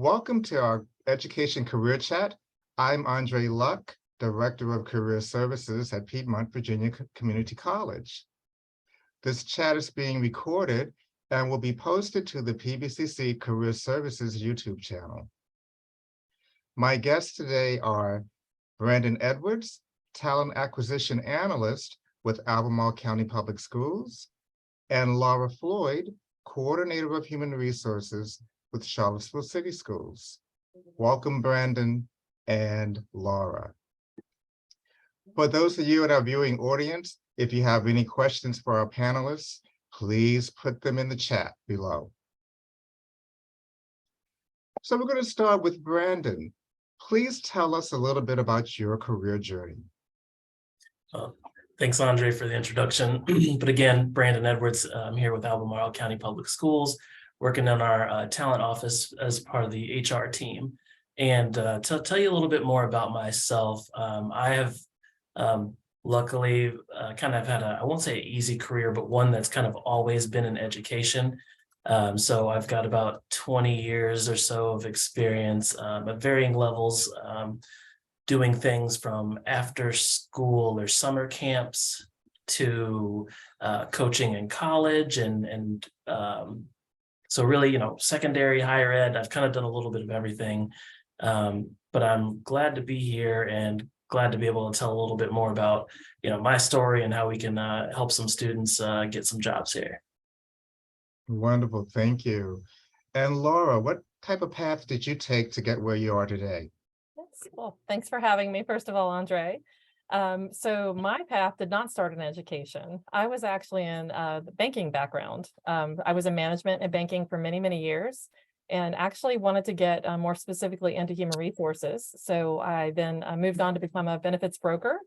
Welcome to our Education Career Chat. I'm Andre Luck, Director of Career Services at Piedmont Virginia Community College. This chat is being recorded and will be posted to the PVCC Career Services YouTube channel. My guests today are Brandon Edwards, Talent Acquisition Analyst with Albemarle County Public Schools, and Laura Floyd, Coordinator of Human Resources with Charlottesville City Schools. Welcome, Brandon and Laura. For those of you in our viewing audience, if you have any questions for our panelists, please put them in the chat below. So we're going to start with Brandon. Please tell us a little bit about your career journey. Thanks, Andre, for the introduction. But again, Brandon Edwards, I'm here with Albemarle County Public Schools, working on our talent office as part of the HR team. And to tell you a little bit more about myself, I have luckily kind of had I won't say an easy career, but one that's kind of always been in education. So I've got about 20 years or so of experience at varying levels, doing things from after school or summer camps to coaching in college and so really, secondary, higher ed, I've kind of done a little bit of everything, but I'm glad to be here and glad to be able to tell a little bit more about, my story and how we can help some students get some jobs here. Wonderful, thank you. And Laura, what type of path did you take to get where you are today? Yes. Well, thanks for having me, first of all, Andre. So my path did not start in education. I was actually in the banking background. I was in management and banking for many, many years, and actually wanted to get more specifically into human resources. So I then moved on to become a benefits broker,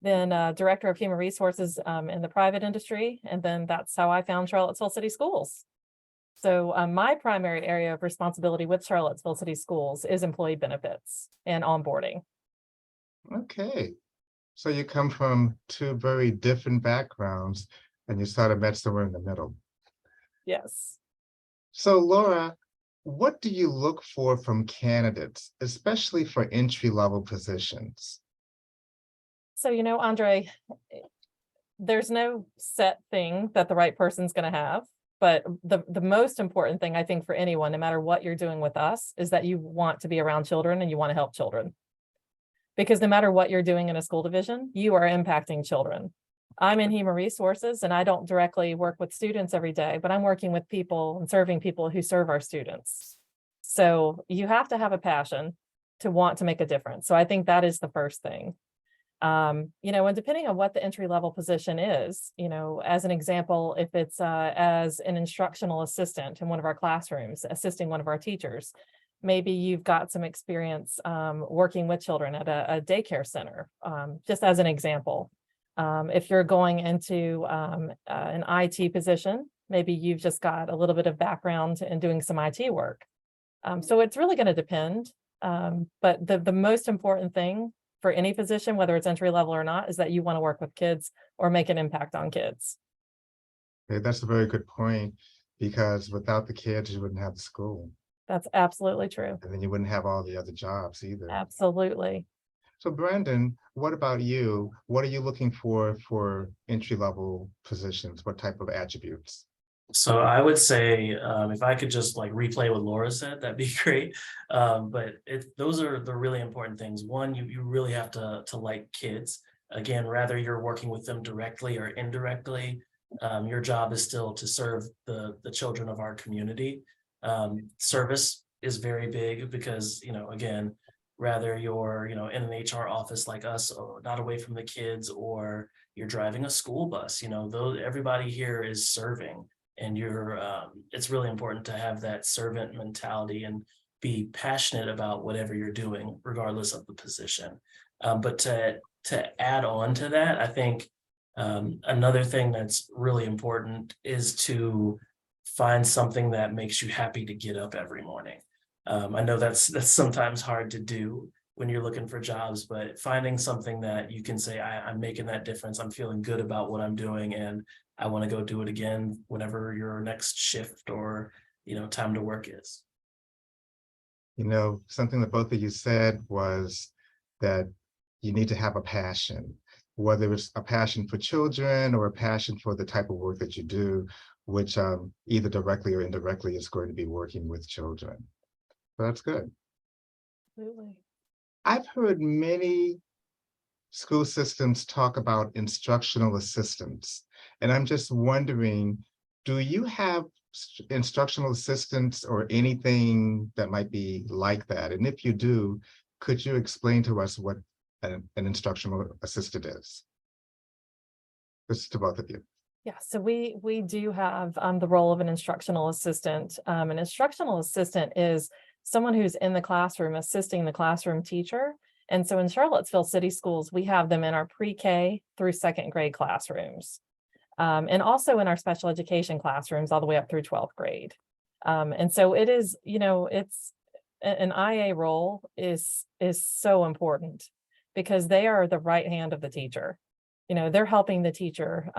then director of human resources in the private industry. And then that's how I found Charlottesville City Schools. So my primary area of responsibility with Charlottesville City Schools is employee benefits and onboarding. Okay. So you come from two very different backgrounds and you sort of met somewhere in the middle. Yes. So Laura, what do you look for from candidates, especially for entry-level positions? So, Andre, there's no set thing that the right person's going to have. But the most important thing, I think, for anyone, no matter what you're doing with us, is that you want to be around children and you want to help children. Because no matter what you're doing in a school division, you are impacting children. I'm in human resources and I don't directly work with students every day, but I'm working with people and serving people who serve our students. So you have to have a passion to want to make a difference. So I think that is the first thing. And depending on what the entry-level position is, as an example, if it's as an instructional assistant in one of our classrooms, assisting one of our teachers, maybe you've got some experience working with children at a daycare center, just as an example. If you're going into an IT position, maybe you've just got a little bit of background in doing some IT work. So it's really going to depend. But the most important thing for any position, whether it's entry level or not, is that you want to work with kids or make an impact on kids. Okay, that's a very good point, because without the kids, you wouldn't have the school. That's absolutely true. And then you wouldn't have all the other jobs either. Absolutely. So Brandon, what about you? What are you looking for entry-level positions? What type of attributes? So I would say if I could just replay what Laura said, that'd be great. But those are the really important things. One, you really have to like kids. Again, whether you're working with them directly or indirectly, your job is still to serve the children of our community. Service is very big because, again, whether you're, in an HR office like us, or not away from the kids, or you're driving a school bus, everybody here is serving. And it's really important to have that servant mentality and be passionate about whatever you're doing, regardless of the position. But to add on to that, I think another thing that's really important is to find something that makes you happy to get up every morning. I know that's sometimes hard to do when you're looking for jobs, but finding something that you can say, I'm making that difference, I'm feeling good about what I'm doing, and I want to go do it again whenever your next shift or time to work is. You know, something that both of you said was that you need to have a passion, whether it's a passion for children or a passion for the type of work that you do, which either directly or indirectly is going to be working with children. So that's good. Absolutely. I've heard many school systems talk about instructional assistants, and I'm just wondering, do you have instructional assistants or anything that might be like that? And if you do, could you explain to us what an instructional assistant is? This is to both of you. Yeah, so we do have the role of an instructional assistant. An instructional assistant is someone who's in the classroom assisting the classroom teacher. And so in Charlottesville City Schools, we have them in our pre-K through second grade classrooms. And also in our special education classrooms all the way up through 12th grade. And so it is, you know, it's an IA role is so important because they are the right hand of the teacher. You know, they're helping the teacher,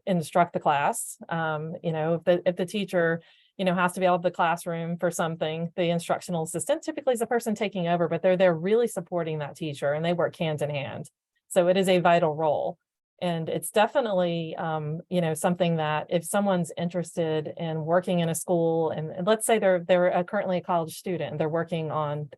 instruct the class. If the teacher, has to be out of the classroom for something, the instructional assistant typically is the person taking over, but they're there really supporting that teacher and they work hand in hand. So it is a vital role. And it's definitely, something that if someone's interested in working in a school and let's say they're currently a college student and they're working on,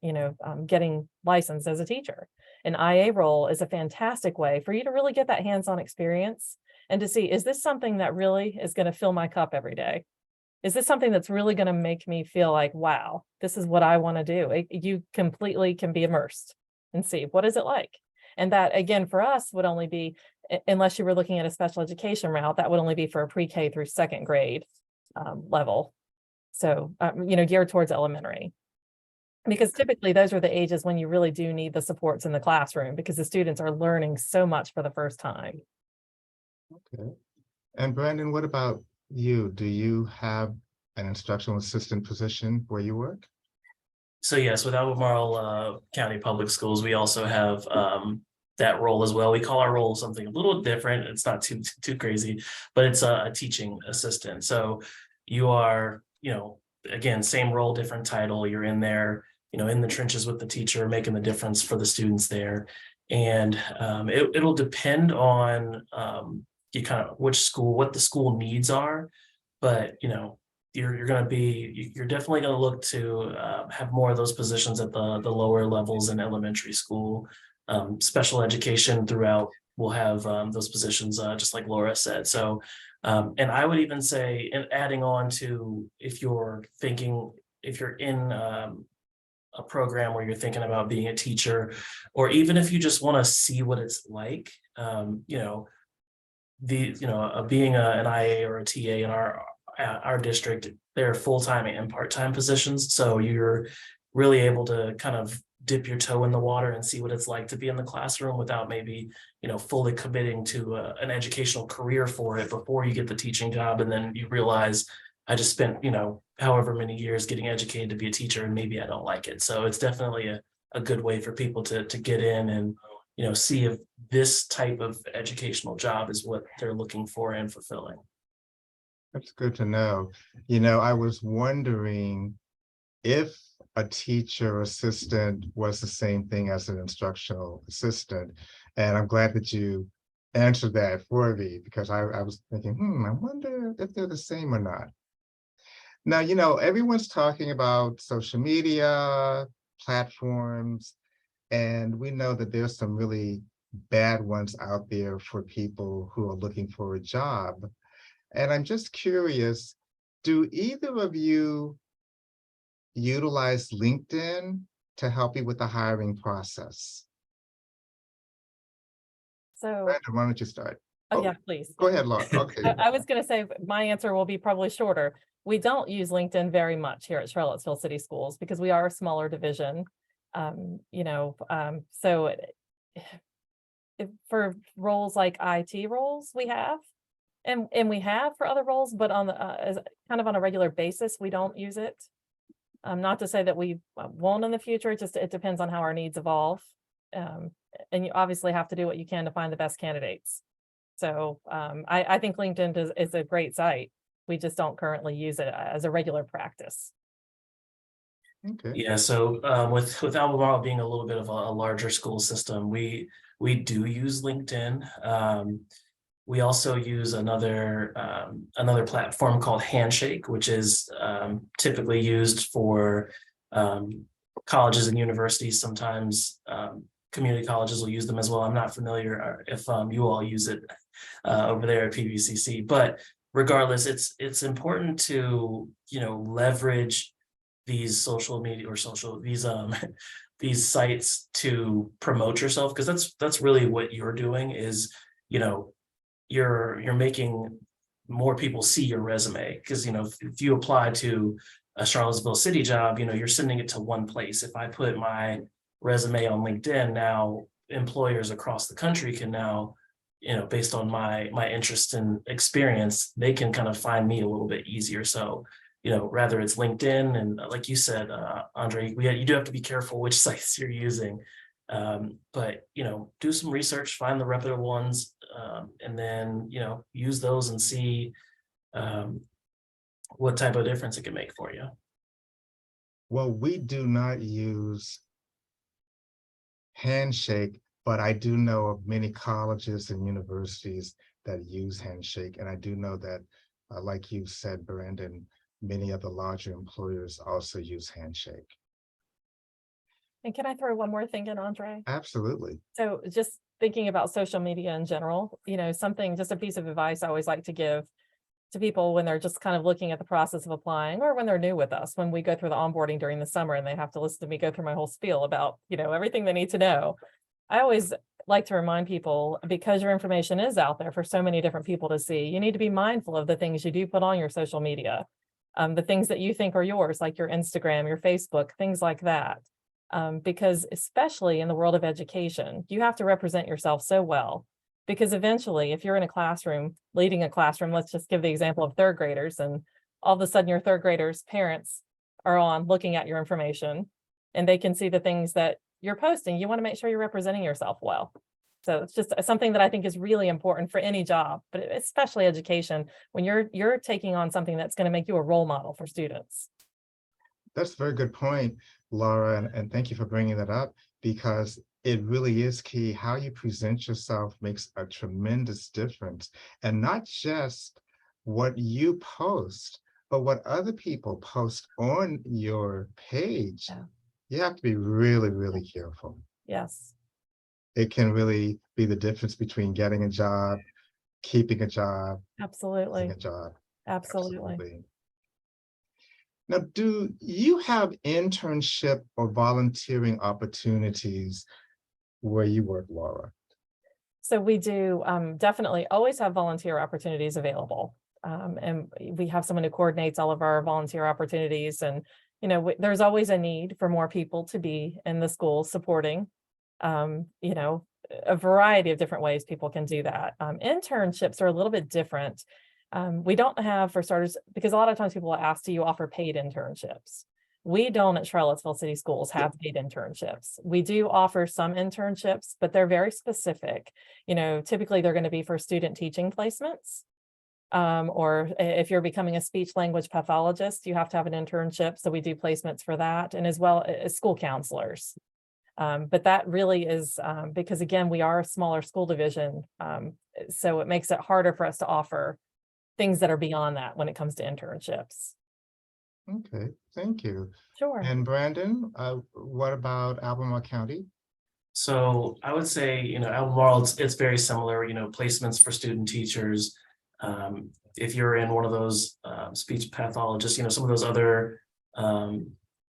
getting licensed as a teacher, an IA role is a fantastic way for you to really get that hands-on experience and to see, is this something that really is going to fill my cup every day? Is this something that's really going to make me feel like, wow, this is what I want to do? You completely can be immersed and see what is it like. And that, again, for us would only be, unless you were looking at a special education route, that would only be for a pre-K through second grade level. So, geared towards elementary. Because typically those are the ages when you really do need the supports in the classroom because the students are learning so much for the first time. Okay. And Brandon, what about you? Do you have an instructional assistant position where you work? So yes, with Albemarle County Public Schools, we also have that role as well. We call our role something a little different. It's not too crazy, but it's a teaching assistant. So you are, again, same role, different title. You're in there, in the trenches with the teacher, making the difference for the students there. And it'll depend on what the school needs are, but you're definitely going to look to have more of those positions at the lower levels in elementary school. Special education throughout will have those positions, just like Laura said. So, and I would even say, and adding on to, if you're in a program where you're thinking about being a teacher, or even if you just want to see what it's like, being an IA or a TA in our district, they're full-time and part-time positions. So you're really able to kind of dip your toe in the water and see what it's like to be in the classroom without maybe, fully committing to an educational career for it before you get the teaching job. And then you realize I just spent, however many years getting educated to be a teacher and maybe I don't like it. So it's definitely a good way for people to get in and, see if this type of educational job is what they're looking for and fulfilling. That's good to know. I was wondering if a teacher assistant was the same thing as an instructional assistant. And I'm glad that you answered that for me because I was thinking, I wonder if they're the same or not. Now, everyone's talking about social media, platforms, and we know that there's some really bad ones out there for people who are looking for a job. And I'm just curious, do either of you utilize LinkedIn to help you with the hiring process? So, Brandon, why don't you start? yeah, please. Go ahead, Laura. Okay. I was going to say my answer will be probably shorter. We don't use LinkedIn very much here at Charlottesville City Schools because we are a smaller division. So for roles like IT roles, we have, and we have for other roles, but on the as kind of on a regular basis, we don't use it. Not to say that we won't in the future. It depends on how our needs evolve. And you obviously have to do what you can to find the best candidates. So I think LinkedIn is a great site. We just don't currently use it as a regular practice. Okay. Yeah, so with Albemarle being a little bit of a larger school system, we do use LinkedIn. We also use another platform called Handshake, which is typically used for colleges and universities. Sometimes community colleges will use them as well. I'm not familiar if you all use it over there at PVCC, but regardless, it's important to leverage these social media or these sites to promote yourself, because that's really what you're doing is you're making more people see your resume, because if you apply to a Charlottesville City job, you're sending it to one place. If I put my resume on LinkedIn, now employers across the country can now, based on my interest and experience, they can kind of find me a little bit easier. So rather it's LinkedIn, and like you said, Andre, you do have to be careful which sites you're using. But do some research, find the reputable ones, and then use those and see what type of difference it can make for you. Well, we do not use Handshake, but I do know of many colleges and universities that use Handshake, and I do know that, like you said, Brandon, many of the larger employers also use Handshake. And can I throw one more thing in, Andre? Absolutely. So just thinking about social media in general, just a piece of advice I always like to give to people when they're just kind of looking at the process of applying, or when they're new with us, when we go through the onboarding during the summer and they have to listen to me go through my whole spiel about, everything they need to know. I always like to remind people, because your information is out there for so many different people to see, you need to be mindful of the things you do put on your social media, the things that you think are yours, like your Instagram, your Facebook, things like that. Because especially in the world of education, you have to represent yourself so well, because eventually if you're in a classroom, leading a classroom, let's just give the example of third graders, and all of a sudden your third graders' parents are on looking at your information and they can see the things that you're posting. You want to make sure you're representing yourself well. So it's just something that I think is really important for any job, but especially education, when you're taking on something that's going to make you a role model for students. That's a very good point, Laura, and thank you for bringing that up, because it really is key. How you present yourself makes a tremendous difference, and not just what you post, but what other people post on your page. Yeah. You have to be really, really careful. Yes. It can really be the difference between getting a job, keeping a job, Absolutely. losing a job. Absolutely. Now, do you have internship or volunteering opportunities where you work, Laura? So we do definitely always have volunteer opportunities available. And we have someone who coordinates all of our volunteer opportunities. And, there's always a need for more people to be in the school supporting, a variety of different ways people can do that. Internships are a little bit different. We don't have, for starters, because a lot of times people ask, do you offer paid internships? We don't at Charlottesville City Schools have paid internships. We do offer some internships, but they're very specific. Typically they're going to be for student teaching placements. Or if you're becoming a speech language pathologist, you have to have an internship. So we do placements for that, and as well as school counselors. But that really is because, again, we are a smaller school division. So it makes it harder for us to offer things that are beyond that when it comes to internships. Okay, thank you. Sure. And Brandon, what about Albemarle County? So I would say, Albemarle, it's very similar, placements for student teachers. If you're in one of those speech pathologists, some of those other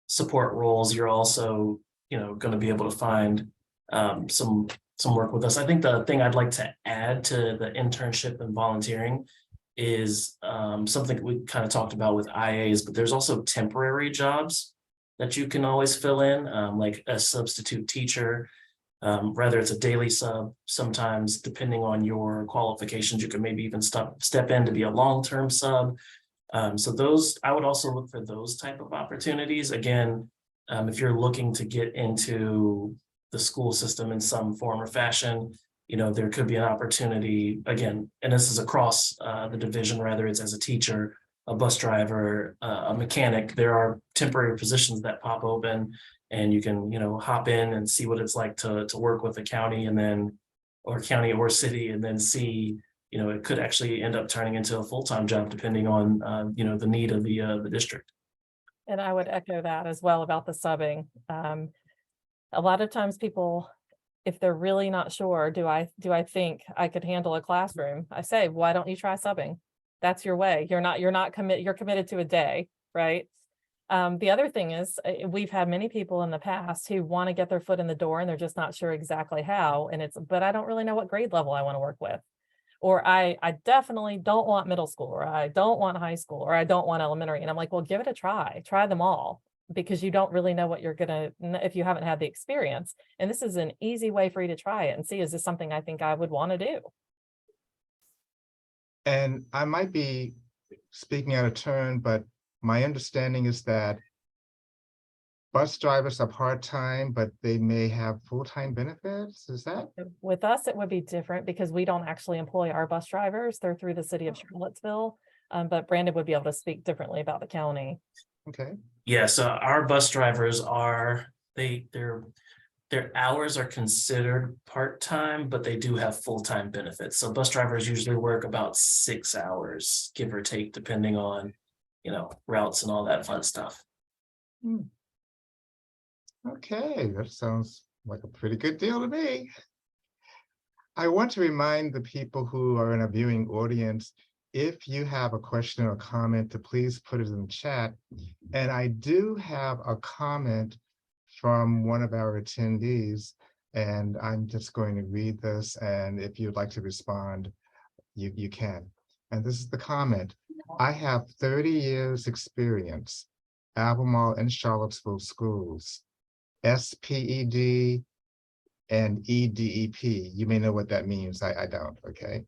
support roles, you're also, going to be able to find some work with us. I think the thing I'd like to add to the internship and volunteering is something we kind of talked about with IAs, but there's also temporary jobs that you can always fill in, like a substitute teacher. Rather it's a daily sub, sometimes depending on your qualifications, you can maybe even step in to be a long-term sub. So those, I would also look for those type of opportunities. Again, if you're looking to get into the school system in some form or fashion, there could be an opportunity, again, and this is across the division, whether it's as a teacher, a bus driver, a mechanic, there are temporary positions that pop open, and you can, hop in and see what it's like to work with the county, and then, or county or city, and then see, it could actually end up turning into a full-time job depending on, the need of the district. And I would echo that as well about the subbing. A lot of times people, if they're really not sure, do I think I could handle a classroom? I say, why don't you try subbing? That's your way. You're committed to a day, right? The other thing is, we've had many people in the past who want to get their foot in the door and they're just not sure exactly how. But I don't really know what grade level I want to work with. Or I definitely don't want middle school, or I don't want high school, or I don't want elementary. And I'm like, well, give it a try them all, because you don't really know what you're gonna, if you haven't had the experience. And this is an easy way for you to try it and see, is this something I think I would want to do? And I might be speaking out of turn, but my understanding is that bus drivers are part-time, but they may have full-time benefits. Is that? With us, it would be different because we don't actually employ our bus drivers. They're through the city of Charlottesville. But Brandon would be able to speak differently about the county. Okay. Yeah, so our bus drivers are, their hours are considered part-time, but they do have full-time benefits. So bus drivers usually work about 6 hours, give or take, depending on, routes and all that fun stuff. Okay, that sounds like a pretty good deal to me. I want to remind the people who are in a viewing audience, if you have a question or comment, to please put it in the chat. And I do have a comment from one of our attendees, and I'm just going to read this, and if you'd like to respond, you can. And this is the comment. I have 30 years experience, Albemarle and Charlottesville schools, SPED and EDEP. You may know what that means. I don't, okay?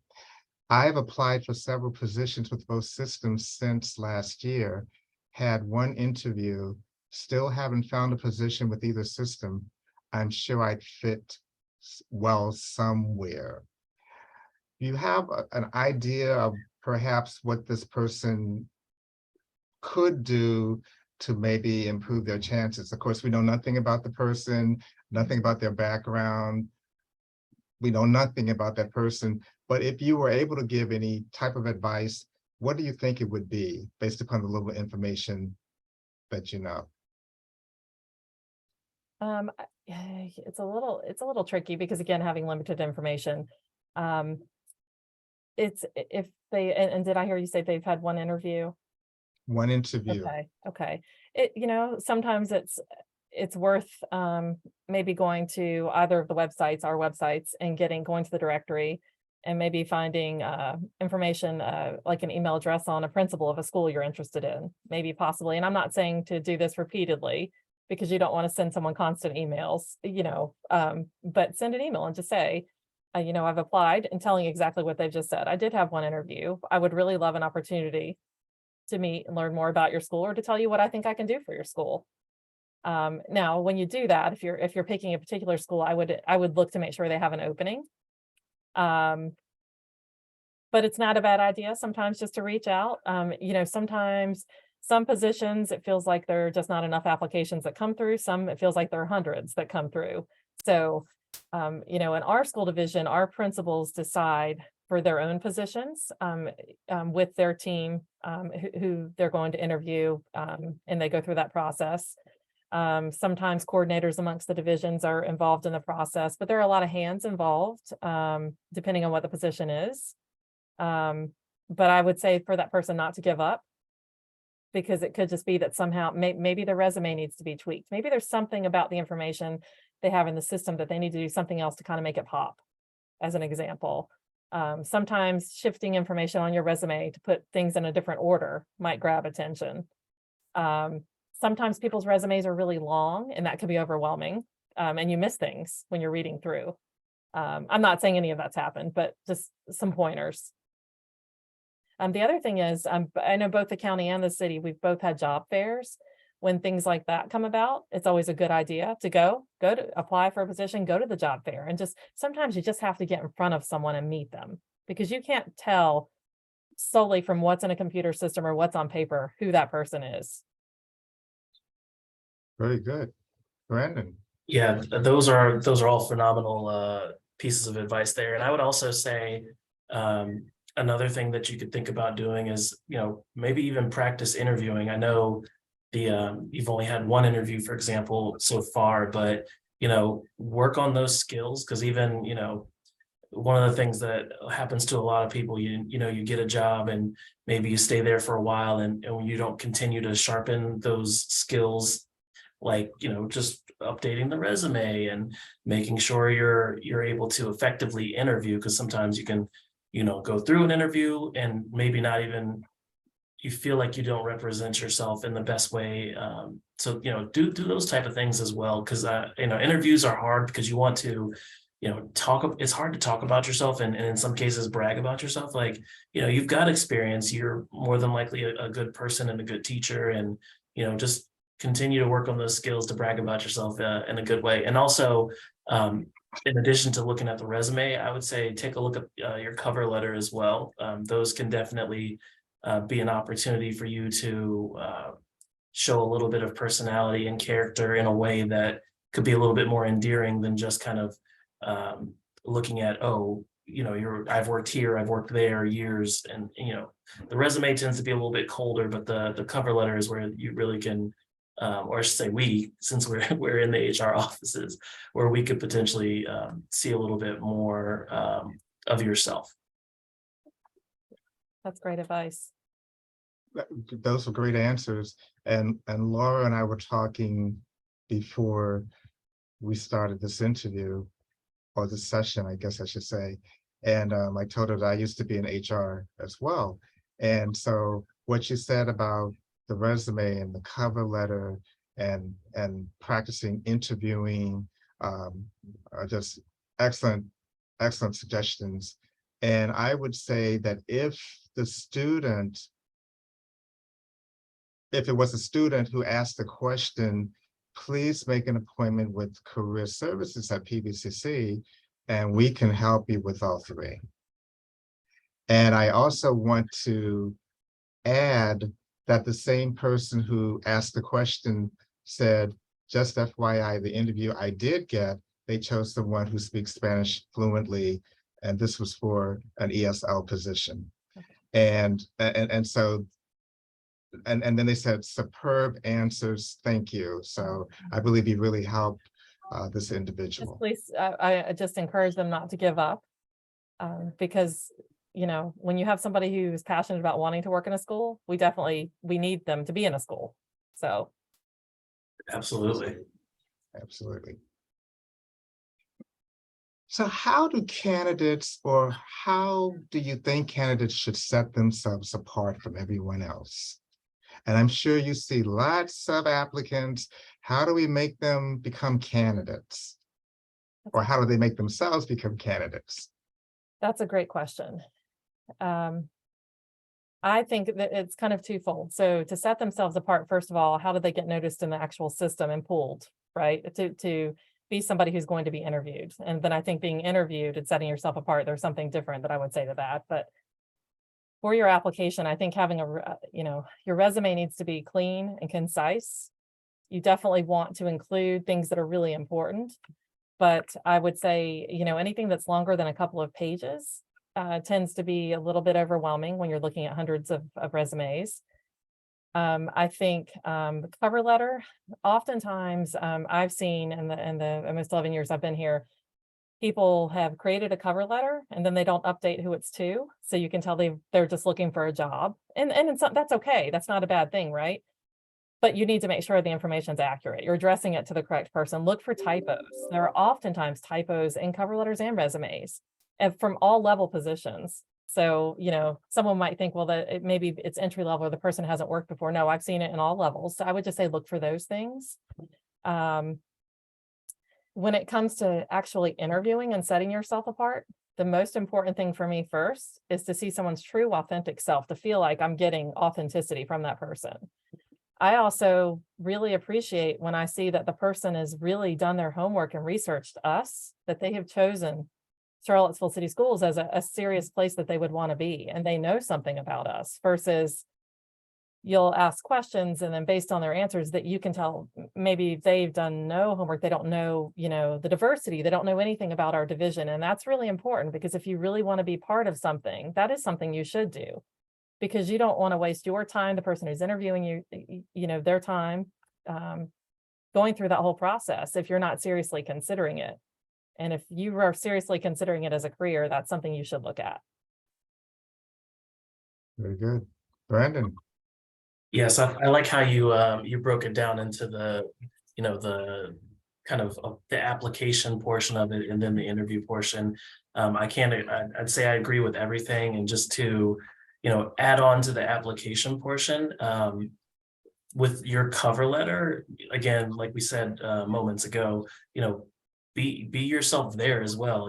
I've applied for several positions with both systems since last year, had one interview, still haven't found a position with either system. I'm sure I'd fit well somewhere. You have an idea of perhaps what this person could do to maybe improve their chances. Of course, we know nothing about the person, nothing about their background. We know nothing about that person, but if you were able to give any type of advice, what do you think it would be based upon the little information that you know? It's a little tricky because, again, having limited information. It's if they, and did I hear you say they've had one interview? One interview. Okay. Sometimes it's worth maybe going to either of the websites, our websites, and going to the directory and maybe finding information like an email address on a principal of a school you're interested in, maybe possibly. And I'm not saying to do this repeatedly because you don't want to send someone constant emails, but send an email and just say, I've applied, and telling exactly what they've just said. I did have one interview. I would really love an opportunity to meet and learn more about your school, or to tell you what I think I can do for your school. Now, when you do that, if you're picking a particular school, I would look to make sure they have an opening. But it's not a bad idea sometimes just to reach out. Sometimes some positions, it feels like there are just not enough applications that come through. Some, it feels like there are hundreds that come through. So, in our school division, our principals decide for their own positions with their team who they're going to interview, and they go through that process. Sometimes coordinators amongst the divisions are involved in the process, but there are a lot of hands involved, depending on what the position is. But I would say for that person not to give up, because it could just be that somehow maybe the resume needs to be tweaked. Maybe there's something about the information they have in the system that they need to do something else to kind of make it pop, as an example. Sometimes shifting information on your resume to put things in a different order might grab attention. Sometimes people's resumes are really long, and that could be overwhelming, and you miss things when you're reading through. I'm not saying any of that's happened, but just some pointers. The other thing is, I know both the county and the city, we've both had job fairs. When things like that come about, it's always a good idea to go to apply for a position, go to the job fair, and sometimes you just have to get in front of someone and meet them, because you can't tell solely from what's in a computer system or what's on paper, who that person is. Very good. Brandon. Yeah, those are all phenomenal pieces of advice there. And I would also say another thing that you could think about doing is, maybe even practice interviewing. I know you've only had one interview, for example, so far, but work on those skills, because even one of the things that happens to a lot of people, you get a job and maybe you stay there for a while, and you don't continue to sharpen those skills, like just updating the resume and making sure you're able to effectively interview, because sometimes you can go through an interview and maybe not even, you feel like you don't represent yourself in the best way. So do those type of things as well, because interviews are hard, because you want to it's hard to talk about yourself and in some cases brag about yourself. Like, you've got experience, you're more than likely a good person and a good teacher, and just continue to work on those skills to brag about yourself in a good way. And also, in addition to looking at the resume, I would say take a look at your cover letter as well. Those can definitely be an opportunity for you to show a little bit of personality and character in a way that could be a little bit more endearing than just kind of looking at, I've worked here, I've worked there years. And the resume tends to be a little bit colder, but the cover letter is where you really can, or I should say since we're in the HR offices, where we could potentially see a little bit more of yourself. That's great advice. Those were great answers. And Laura and I were talking before we started this interview, or this session, I guess I should say. And I told her that I used to be in HR as well. And so what you said about the resume and the cover letter and practicing interviewing are just excellent suggestions. And I would say that if it was a student who asked the question, please make an appointment with Career Services at PVCC, and we can help you with all three. And I also want to add that the same person who asked the question said, just FYI, the interview I did get, they chose the one who speaks Spanish fluently, and this was for an ESL position. And so and then they said, superb answers, thank you. So I believe you really helped this individual. Please, I just encourage them not to give up, because when you have somebody who's passionate about wanting to work in a school, we need them to be in a school. So absolutely. So how do candidates, or how do you think candidates should set themselves apart from everyone else? And I'm sure you see lots of applicants. How do we make them become candidates? Or how do they make themselves become candidates? That's a great question. I think that it's kind of twofold. So to set themselves apart, first of all, how do they get noticed in the actual system and pulled, right? To be somebody who's going to be interviewed. And then I think being interviewed and setting yourself apart, there's something different that I would say to that. But for your application, I think having your resume needs to be clean and concise. You definitely want to include things that are really important, but I would say, anything that's longer than a couple of pages tends to be a little bit overwhelming when you're looking at hundreds of resumes. I think the cover letter, oftentimes I've seen in the almost 11 years I've been here, people have created a cover letter and then they don't update who it's to. So you can tell they're just looking for a job. And that's okay. That's not a bad thing, right? But you need to make sure the information's accurate. You're addressing it to the correct person. Look for typos. There are oftentimes typos in cover letters and resumes, and from all level positions. So, someone might think, well, that maybe it's entry level or the person hasn't worked before. No, I've seen it in all levels. So I would just say, look for those things. When it comes to actually interviewing and setting yourself apart, the most important thing for me first is to see someone's true, authentic self, to feel like I'm getting authenticity from that person. I also really appreciate when I see that the person has really done their homework and researched us, that they have chosen Charlottesville City Schools as a serious place that they would want to be, and they know something about us, versus you'll ask questions and then based on their answers that you can tell maybe they've done no homework, they don't know, the diversity, they don't know anything about our division. And that's really important, because if you really want to be part of something, that is something you should do, because you don't want to waste your time, the person who's interviewing you, their time, going through that whole process if you're not seriously considering it. And if you are seriously considering it as a career, that's something you should look at. Very good. Brandon? Yes, I like how you broke it down into the the kind of the application portion of it and then the interview portion. I'd say I agree with everything, and just to add on to the application portion, with your cover letter, again, like we said moments ago, be yourself there as well.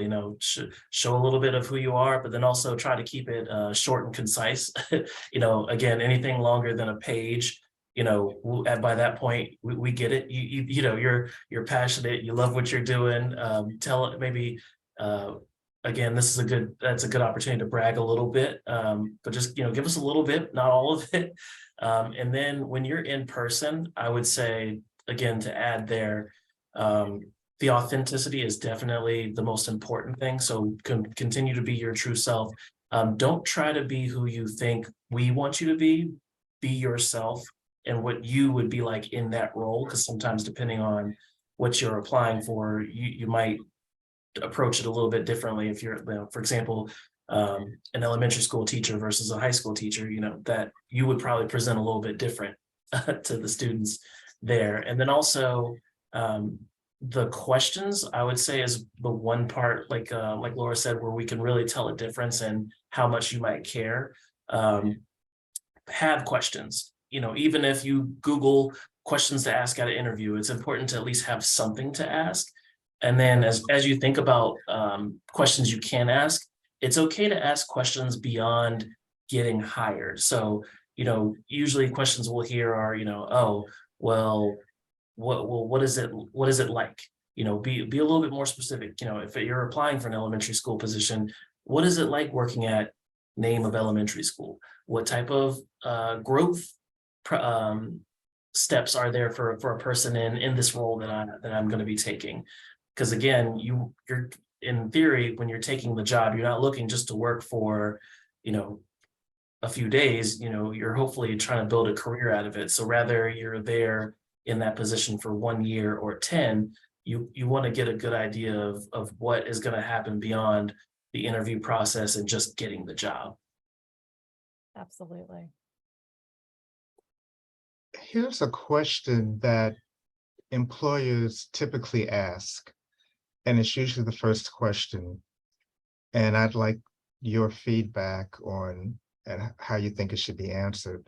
Show a little bit of who you are, but then also try to keep it short and concise. Again, anything longer than a page, and by that point we get it. You're passionate, you love what you're doing. Tell it maybe. Again, that's a good opportunity to brag a little bit, but just give us a little bit, not all of it. And then when you're in person, I would say, again, to add there, the authenticity is definitely the most important thing. So continue to be your true self. Don't try to be who you think we want you to be. Be yourself and what you would be like in that role, because sometimes depending on what you're applying for, you might approach it a little bit differently. If you're, for example, an elementary school teacher versus a high school teacher, that you would probably present a little bit different to the students there. And then also the questions, I would say, is the one part, like Laura said, where we can really tell a difference in how much you might care. Have questions, even if you Google questions to ask at an interview, it's important to at least have something to ask. And then as you think about questions you can ask, it's okay to ask questions beyond getting hired. So, usually questions we'll hear are, oh, well, what is it like? Be a little bit more specific. If you're applying for an elementary school position, what is it like working at name of elementary school? What type of growth steps are there for a person in this role that I'm going to be taking? Because again, you're in theory, when you're taking the job, you're not looking just to work for, a few days. You're hopefully trying to build a career out of it. So rather you're there in that position for 1 year or 10, you want to get a good idea of what is going to happen beyond the interview process and just getting the job. Absolutely. Here's a question that employers typically ask, and it's usually the first question. And I'd like your feedback on and how you think it should be answered.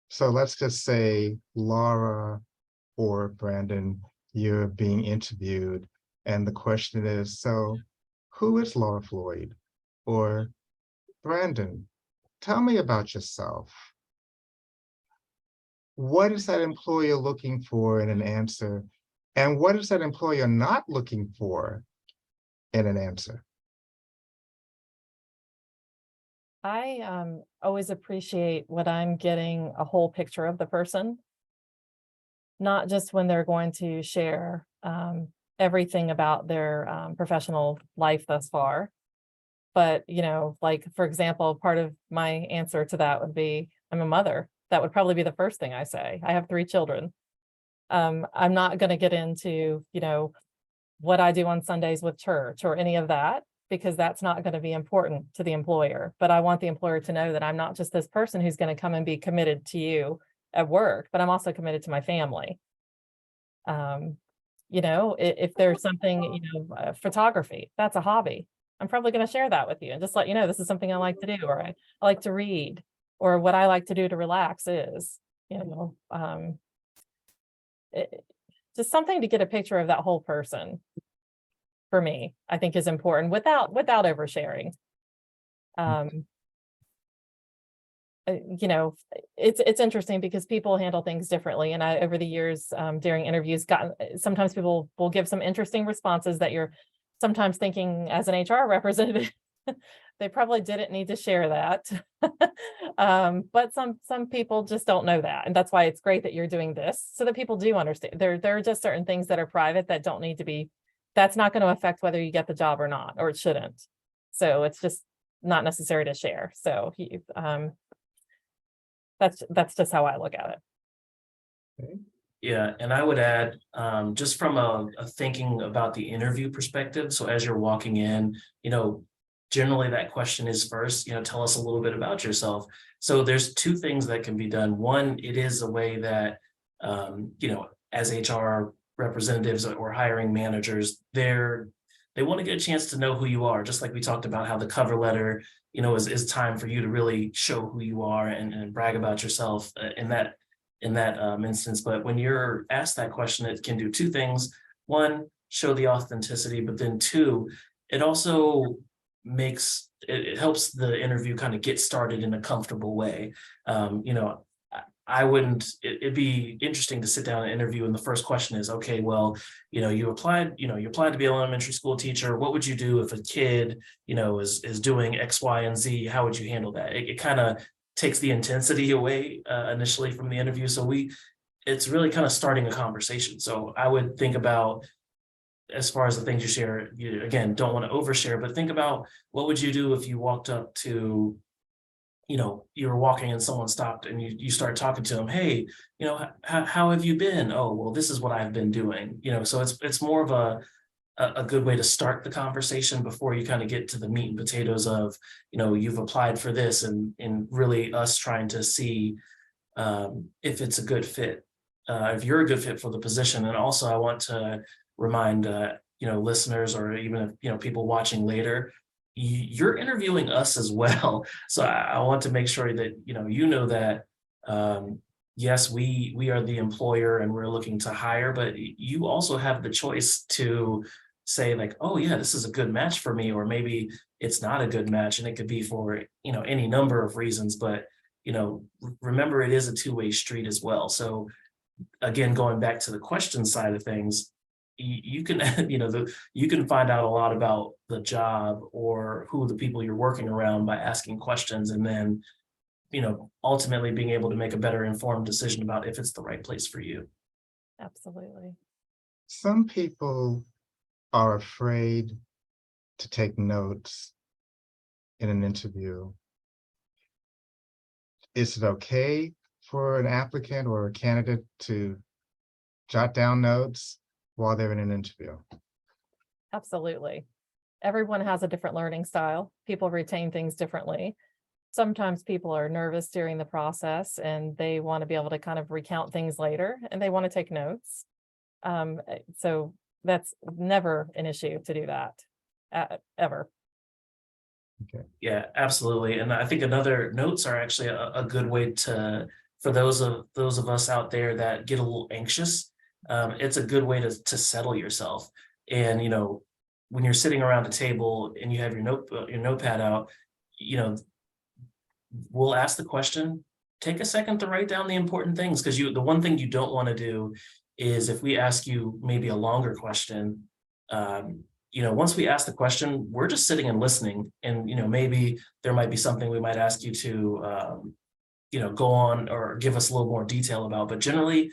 So let's just say Laura or Brandon, you're being interviewed, and the question is, so who is Laura Floyd? Or Brandon, tell me about yourself. What is that employer looking for in an answer? And what is that employer not looking for in an answer? I always appreciate when I'm getting a whole picture of the person, not just when they're going to share everything about their professional life thus far. But, like, for example, part of my answer to that would be, I'm a mother. That would probably be the first thing I say. I have 3 children. I'm not going to get into, what I do on Sundays with church or any of that, because that's not going to be important to the employer. But I want the employer to know that I'm not just this person who's going to come and be committed to you at work, but I'm also committed to my family. If there's something, photography, that's a hobby. I'm probably going to share that with you and just let you know this is something I like to do, or I like to read, or what I like to do to relax is, just something to get a picture of that whole person. For me, I think is important without oversharing. It's interesting because people handle things differently, and I, over the years, during interviews, sometimes people will give some interesting responses that you're sometimes thinking as an HR representative, they probably didn't need to share that. But some people just don't know that. And that's why it's great that you're doing this so that people do understand. There are just certain things that are private that don't need to be, that's not going to affect whether you get the job or not, or it shouldn't. So it's just not necessary to share. So that's just how I look at it. Yeah, and I would add, just from a thinking about the interview perspective. So as you're walking in, generally that question is first, tell us a little bit about yourself. So there's two things that can be done. One, it is a way that, as HR representatives or hiring managers, they want to get a chance to know who you are, just like we talked about how the cover letter, is time for you to really show who you are and brag about yourself in that instance. But when you're asked that question, it can do two things. One, show the authenticity, but then two, it also it helps the interview kind of get started in a comfortable way. It'd be interesting to sit down and interview, and the first question is, okay, well, you applied to be an elementary school teacher. What would you do if a kid, is doing X, Y, and Z? How would you handle that? It kind of takes the intensity away initially from the interview. So it's really kind of starting a conversation. So I would think about, as far as the things you share, you again don't want to overshare, but think about what would you do if you walked up to, you were walking and someone stopped and you start talking to them. Hey, how have you been? Oh, well, this is what I've been doing. So it's more of a good way to start the conversation before you kind of get to the meat and potatoes of, you've applied for this, and really us trying to see if it's a good fit, if you're a good fit for the position. And also I want to remind, listeners, or even if, people watching later, you're interviewing us as well. So I want to make sure that, that, yes, we are the employer and we're looking to hire, but you also have the choice to say like, oh yeah, this is a good match for me, or maybe it's not a good match, and it could be for, any number of reasons. But, remember, it is a two-way street as well. So again, going back to the question side of things, you can, you can find out a lot about the job or who the people you're working around by asking questions, and then, ultimately being able to make a better informed decision about if it's the right place for you. Absolutely. Some people are afraid to take notes in an interview. Is it okay for an applicant or a candidate to jot down notes while they're in an interview? Absolutely. Everyone has a different learning style. People retain things differently. Sometimes people are nervous during the process and they want to be able to kind of recount things later, and they want to take notes. So that's never an issue to do that, ever. Okay. Yeah, absolutely. And I think notes are actually a good way for those of us out there that get a little anxious. It's a good way to settle yourself. And, when you're sitting around a table and you have your notepad out, we'll ask the question, take a second to write down the important things. Because the one thing you don't want to do is, if we ask you maybe a longer question, once we ask the question, we're just sitting and listening. And, maybe there might be something we might ask you to, go on or give us a little more detail about, but generally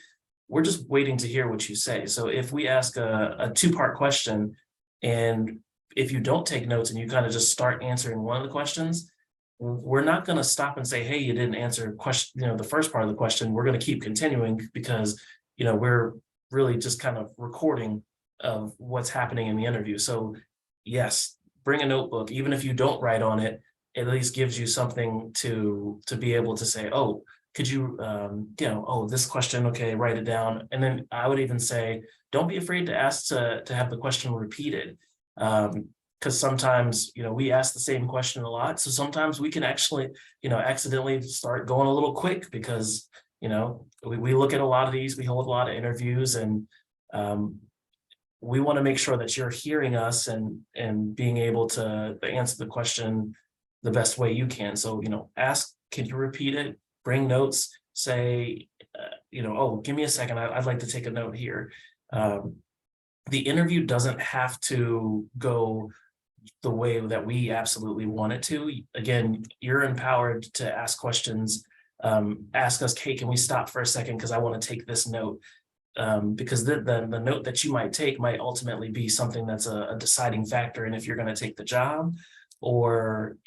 we're just waiting to hear what you say. So if we ask a two-part question, and if you don't take notes and you kind of just start answering one of the questions, we're not going to stop and say, hey, you didn't answer the first part of the question. We're going to keep continuing because, we're really just kind of recording of what's happening in the interview. So yes, bring a notebook. Even if you don't write on it, at least gives you something to be able to say, oh, could you, oh, this question, okay, write it down. And then I would even say, don't be afraid to ask to have the question repeated. Because sometimes, we ask the same question a lot. So sometimes we can actually, accidentally start going a little quick because, we look at a lot of these, we hold a lot of interviews, and we want to make sure that you're hearing us and being able to answer the question the best way you can. So, ask, can you repeat it? Bring notes, say, oh, give me a second. I'd like to take a note here. the interview doesn't have to go the way that we absolutely want it to. Again, you're empowered to ask questions. Ask us, hey, can we stop for a second? Because I want to take this note. Because the note that you might take might ultimately be something that's a deciding factor in if you're going to take the job, or,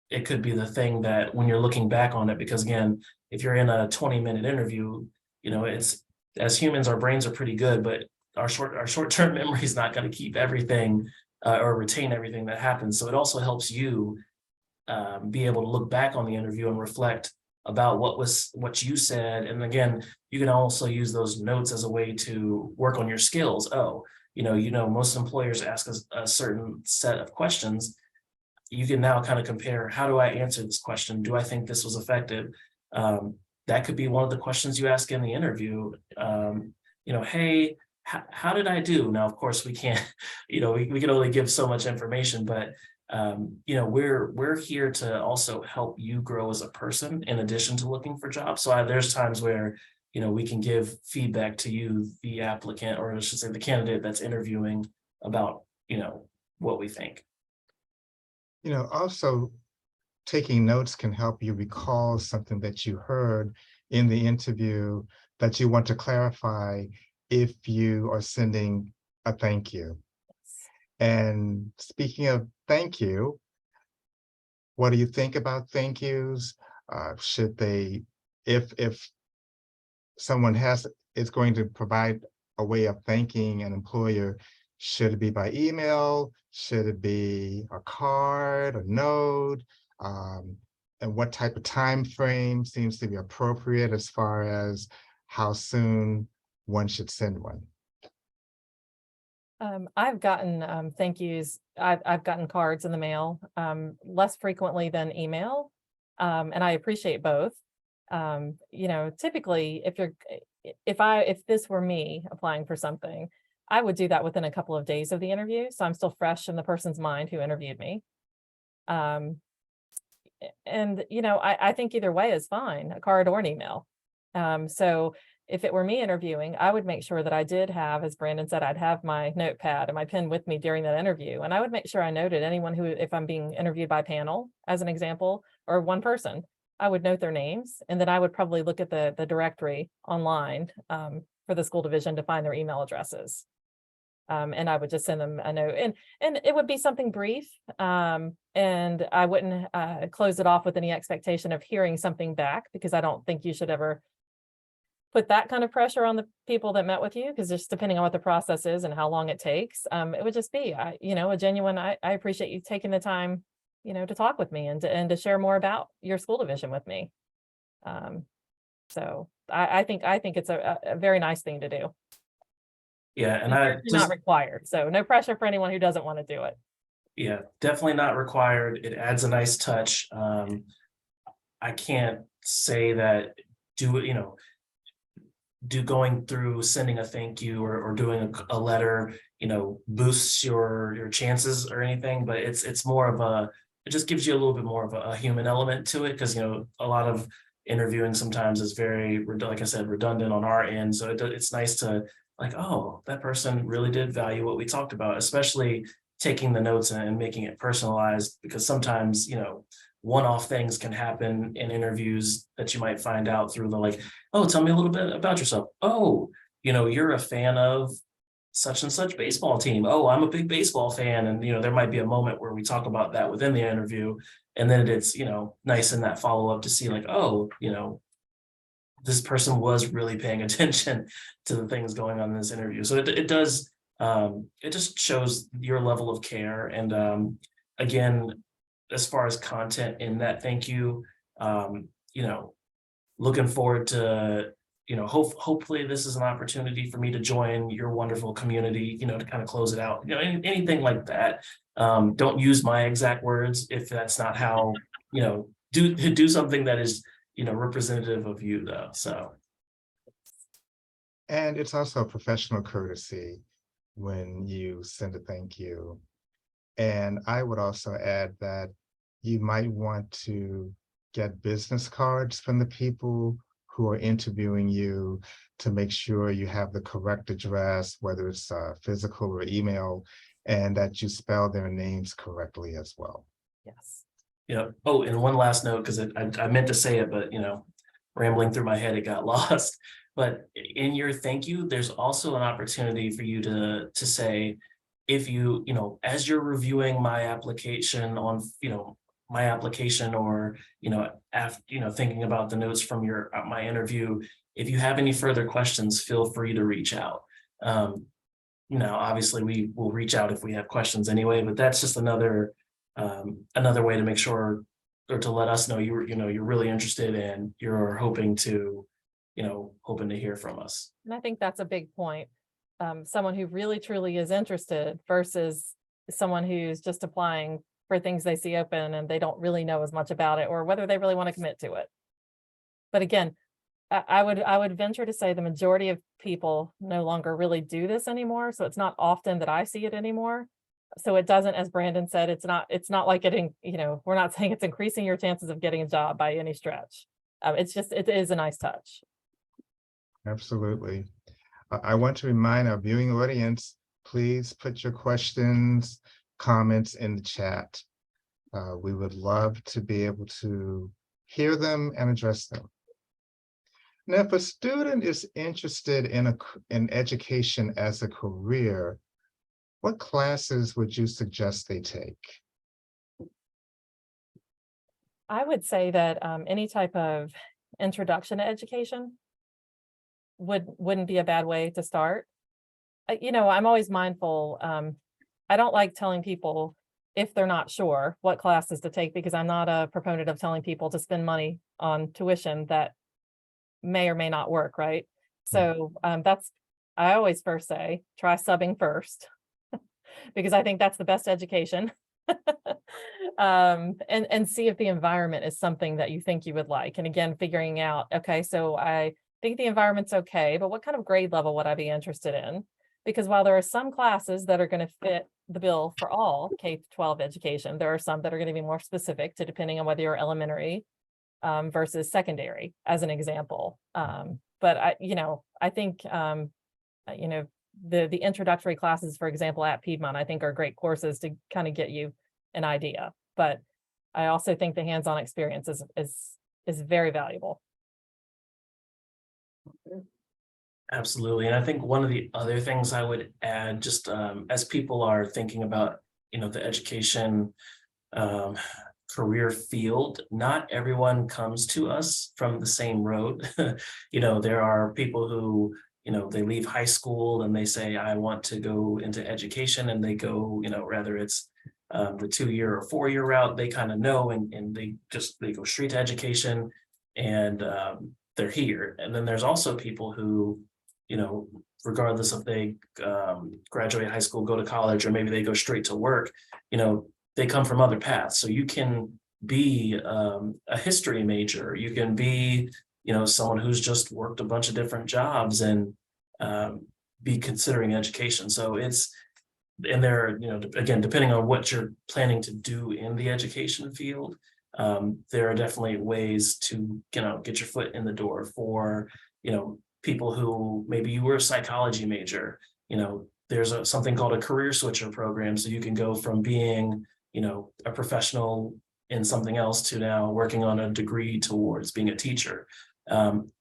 it could be the thing that when you're looking back on it, because again, if you're in a 20-minute interview, it's, as humans, our brains are pretty good, but our short-term memory is not going to keep everything or retain everything that happens. So it also helps you be able to look back on the interview and reflect about what you said. And again, you can also use those notes as a way to work on your skills. Oh, most employers ask us a certain set of questions. You can now kind of compare, how do I answer this question? Do I think this was effective? That could be one of the questions you ask in the interview. Hey, how did I do? Now, of course, we can't, we can only give so much information, but we're here to also help you grow as a person in addition to looking for jobs. So there's times where, we can give feedback to you, the applicant, or I should say the candidate that's interviewing, about, what we think. Also taking notes can help you recall something that you heard in the interview that you want to clarify if you are sending a thank you. And speaking of thank you, what do you think about thank yous? Should they, if someone is going to provide a way of thanking an employer, should it be by email? Should it be a card, a note? And what type of time frame seems to be appropriate as far as how soon one should send one? I've gotten thank yous. I've gotten cards in the mail, less frequently than email, and I appreciate both. Typically, if this were me applying for something, I would do that within a couple of days of the interview, so I'm still fresh in the person's mind who interviewed me. And I think either way is fine, a card or an email. So if it were me interviewing, I would make sure that I did have, as Brandon said, I'd have my notepad and my pen with me during that interview. And I would make sure I noted anyone who, if I'm being interviewed by panel, as an example, or one person, I would note their names. And then I would probably look at the directory online for the school division to find their email addresses. And I would just send them a note, and it would be something brief. And I wouldn't close it off with any expectation of hearing something back, because I don't think you should ever put that kind of pressure on the people that met with you, because just depending on what the process is and how long it takes, it would just be, a genuine, I appreciate you taking the time, to talk with me and to share more about your school division with me. So I think it's a very nice thing to do. Yeah, and It's not required, so no pressure for anyone who doesn't want to do it. Yeah, definitely not required. It adds a nice touch. I can't say that going through sending a thank you or doing a letter, boosts your chances or anything, but it's more of it just gives you a little bit more of a human element to it, because a lot of interviewing sometimes is very, like I said, redundant on our end. So it's nice to, like, oh, that person really did value what we talked about, especially taking the notes and making it personalized, because sometimes, one-off things can happen in interviews that you might find out through oh, tell me a little bit about yourself. Oh, you're a fan of such and such baseball team. Oh, I'm a big baseball fan. And, there might be a moment where we talk about that within the interview. And then it's, nice in that follow-up to see oh, this person was really paying attention to the things going on in this interview. So it does, it just shows your level of care. And again, as far as content in that thank you, looking forward to, hopefully this is an opportunity for me to join your wonderful community, to kind of close it out, anything like that. Don't use my exact words if that's not how, do something that is, representative of you though, so. And it's also a professional courtesy when you send a thank you. And I would also add that you might want to get business cards from the people who are interviewing you to make sure you have the correct address, whether it's physical or email, and that you spell their names correctly as well. Yes. Yeah. Oh, and one last note, because I meant to say it, but rambling through my head, it got lost. But in your thank you, there's also an opportunity for you to say, if you, as you're reviewing my application on, my application, or, after, thinking about the notes from my interview, if you have any further questions, feel free to reach out. Obviously we will reach out if we have questions anyway, but that's just another way to make sure, or to let us know you're really interested and you're hoping to hear from us. And I think that's a big point. Someone who really truly is interested versus someone who's just applying for things they see open and they don't really know as much about it, or whether they really want to commit to it. But again, I would venture to say the majority of people no longer really do this anymore. So it's not often that I see it anymore. So it doesn't, as Brandon said, it's not like getting, we're not saying it's increasing your chances of getting a job by any stretch. It is a nice touch. Absolutely. I want to remind our viewing audience, please put your questions, comments in the chat. We would love to be able to hear them and address them. Now, if a student is interested in education as a career, what classes would you suggest they take? I would say that any type of introduction to education wouldn't be a bad way to start. I'm always mindful. I don't like telling people if they're not sure what classes to take, because I'm not a proponent of telling people to spend money on tuition that may or may not work, right? So I always first say, try subbing first, because I think that's the best education. And see if the environment is something that you think you would like. And again, figuring out, okay, so I think the environment's okay, but what kind of grade level would I be interested in? Because while there are some classes that are going to fit the bill for all K-12 education, there are some that are going to be more specific to depending on whether you're elementary versus secondary, as an example. But I think the introductory classes, for example, at Piedmont, I think are great courses to kind of get you an idea. But I also think the hands-on experience is very valuable. Absolutely. And I think one of the other things I would add, just as people are thinking about, the education career field, not everyone comes to us from the same road. There are people who, they leave high school and they say, I want to go into education, and they go, whether it's the 2-year or 4-year route, they kind of know, and they go straight to education, and they're here. And then there's also people who, regardless if they graduate high school, go to college, or maybe they go straight to work, they come from other paths. So you can be a history major, you can be, someone who's just worked a bunch of different jobs and be considering education. So and there, again, depending on what you're planning to do in the education field, there are definitely ways to, get your foot in the door for, people who maybe you were a psychology major. There's something called a career switcher program. So you can go from being, a professional in something else to now working on a degree towards being a teacher.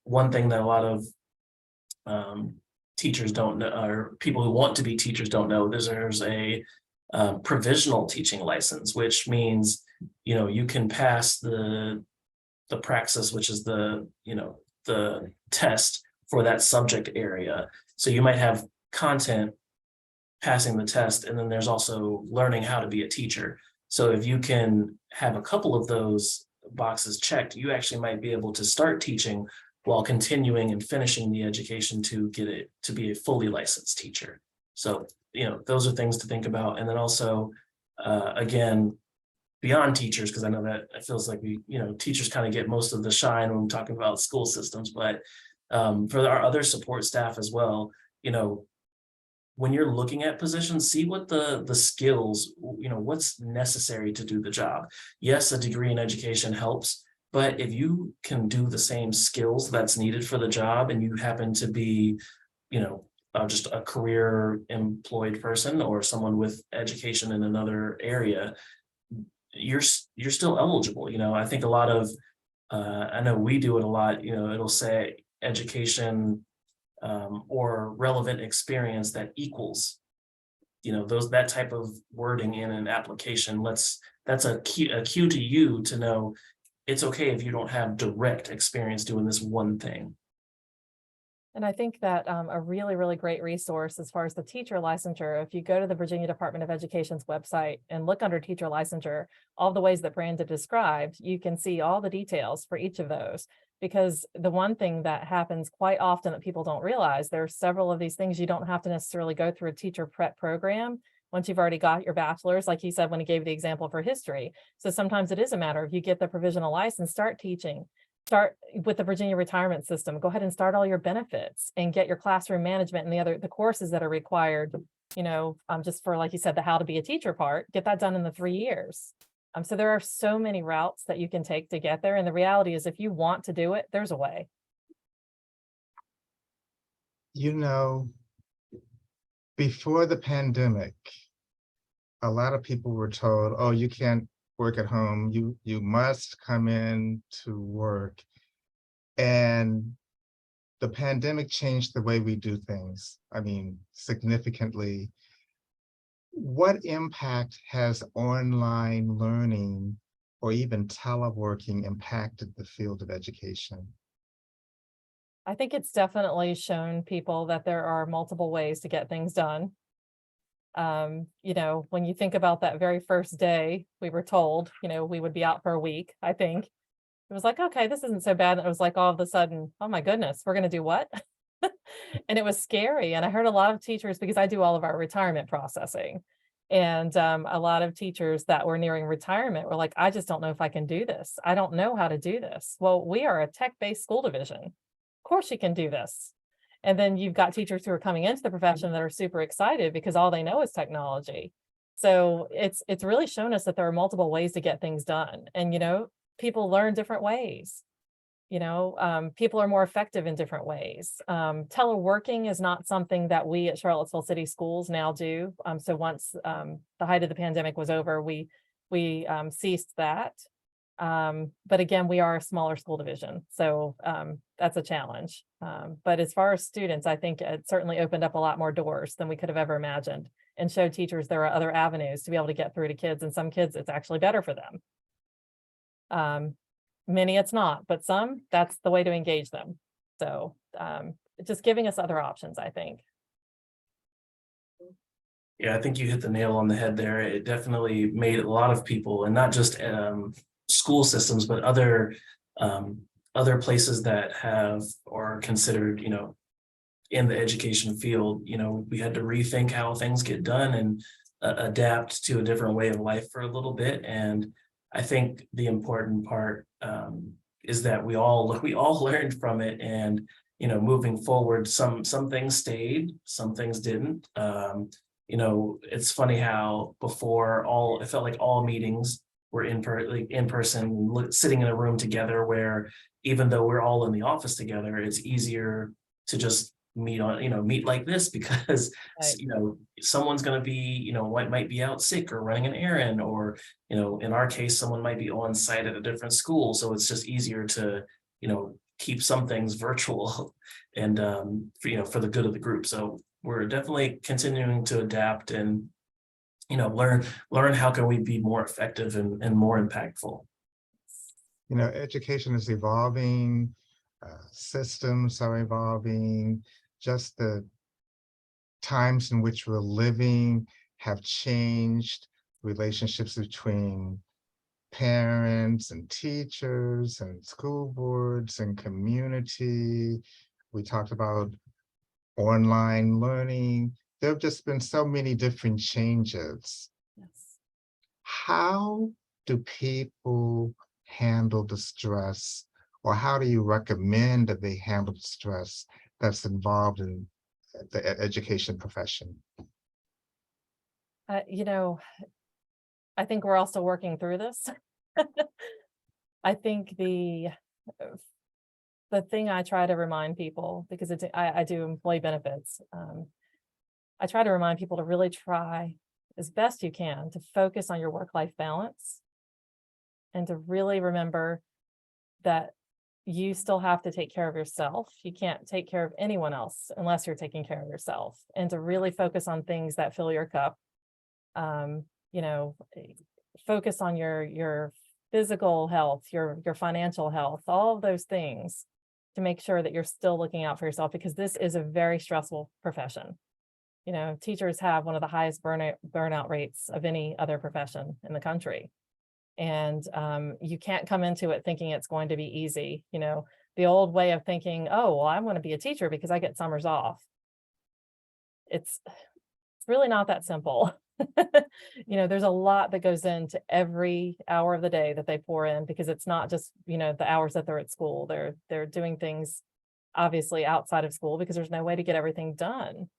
One thing that a lot of teachers don't know, or people who want to be teachers don't know, there's a provisional teaching license, which means, you can pass the praxis, which is the test for that subject area. So you might have content, passing the test, and then there's also learning how to be a teacher. So if you can have a couple of those boxes checked, you actually might be able to start teaching while continuing and finishing the education to get it to be a fully licensed teacher. So, those are things to think about. And then also, again, beyond teachers, because I know that it feels like teachers kind of get most of the shine when we're talking about school systems, but for our other support staff as well, when you're looking at positions, see what the skills, what's necessary to do the job. Yes, a degree in education helps, But if you can do the same skills that's needed for the job and you happen to be, just a career employed person or someone with education in another area, you're still eligible. I think a lot of, I know we do it a lot, it'll say education or relevant experience that equals, that type of wording in an application. That's a cue to you to know it's okay if you don't have direct experience doing this one thing. And I think that a really, really great resource as far as the teacher licensure, if you go to the Virginia Department of Education's website and look under teacher licensure, all the ways that Brandon described, you can see all the details for each of those. Because the one thing that happens quite often that people don't realize, there are several of these things you don't have to necessarily go through a teacher prep program once you've already got your bachelor's, like he said when he gave the example for history. So sometimes it is a matter of you get the provisional license, start teaching. Start with the Virginia retirement system, go ahead and start all your benefits and get your classroom management and the courses that are required, just for, like you said, the how to be a teacher part, get that done in the 3 years. So there are so many routes that you can take to get there. And the reality is if you want to do it, there's a way. Before the pandemic, a lot of people were told, oh, you can't work at home, you must come in to work. And the pandemic changed the way we do things, significantly. What impact has online learning or even teleworking impacted the field of education? I think it's definitely shown people that there are multiple ways to get things done. When you think about that very first day, we were told, we would be out for a week. I think it was like, okay, this isn't so bad. And it was like, all of a sudden, oh my goodness, we're going to do what? And it was scary. And I heard a lot of teachers, because I do all of our retirement processing, and a lot of teachers that were nearing retirement were like, I just don't know if I can do this. I don't know how to do this. Well, we are a tech-based school division. Of course you can do this. And then you've got teachers who are coming into the profession that are super excited because all they know is technology. So it's really shown us that there are multiple ways to get things done. And, people learn different ways. People are more effective in different ways. Teleworking is not something that we at Charlottesville City Schools now do. So once the height of the pandemic was over, we ceased that. But again, we are a smaller school division, so that's a challenge. But as far as students, I think it certainly opened up a lot more doors than we could have ever imagined, and showed teachers there are other avenues to be able to get through to kids. And some kids, it's actually better for them. Many it's not, but some, that's the way to engage them. So just giving us other options, I think. Yeah, I think you hit the nail on the head there. It definitely made a lot of people, and not just school systems, but other places that have or are considered, in the education field. We had to rethink how things get done and adapt to a different way of life for a little bit. And I think the important part is that we all learned from it, and moving forward, some things stayed, some things didn't. It's funny how before it felt like all meetings were in person, sitting in a room together, where even though we're all in the office together, it's easier to just meet like this, because Right. Someone's going to be, might be out sick or running an errand, or in our case, someone might be on site at a different school, so it's just easier to keep some things virtual and for the good of the group. So we're definitely continuing to adapt and learn how can we be more effective and more impactful. Education is evolving, systems are evolving, just the times in which we're living have changed, relationships between parents and teachers and school boards and community. We talked about online learning. There have just been so many different changes. Yes. How do people handle the stress, or how do you recommend that they handle the stress that's involved in the education profession? I think we're all still working through this. I think the thing I try to remind people, because I do employee benefits, I try to remind people to really try as best you can to focus on your work-life balance and to really remember that you still have to take care of yourself. You can't take care of anyone else unless you're taking care of yourself, and to really focus on things that fill your cup. You know, focus on your physical health, your financial health, all of those things, to make sure that you're still looking out for yourself, because this is a very stressful profession. You know, teachers have one of the highest burnout rates of any other profession in the country. And you can't come into it thinking it's going to be easy. You know, the old way of thinking, oh, well, I want to be a teacher because I get summers off. It's really not that simple. You know, there's a lot that goes into every hour of the day that they pour in, because it's not just, you know, the hours that they're at school. They're doing things obviously outside of school because there's no way to get everything done.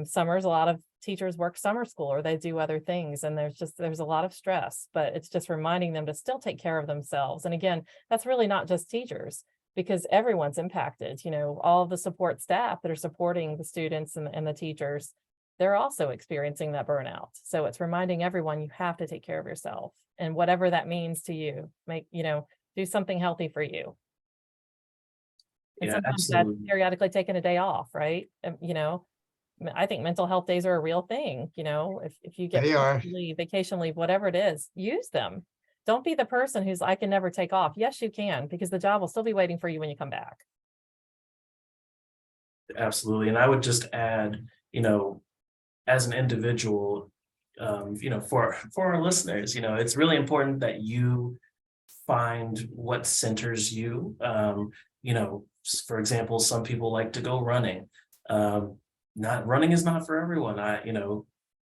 Summers, a lot of teachers work summer school or they do other things, and there's a lot of stress, but it's just reminding them to still take care of themselves. And again, that's really not just teachers, because everyone's impacted. You know, all the support staff that are supporting the students and the teachers, they're also experiencing that burnout. So it's reminding everyone you have to take care of yourself, and whatever that means to you, do something healthy for you. And Yeah, sometimes that's absolutely. periodically taking a day off, right? You know, I think mental health days are a real thing. You know, if you get They are. parental leave, vacation leave, whatever it is, use them. Don't be the person who's, I can never take off. Yes, you can, because the job will still be waiting for you when you come back. Absolutely. And I would just add, as an individual, for our listeners, it's really important that you find what centers you. For example, some people like to go running. Not running is not for everyone.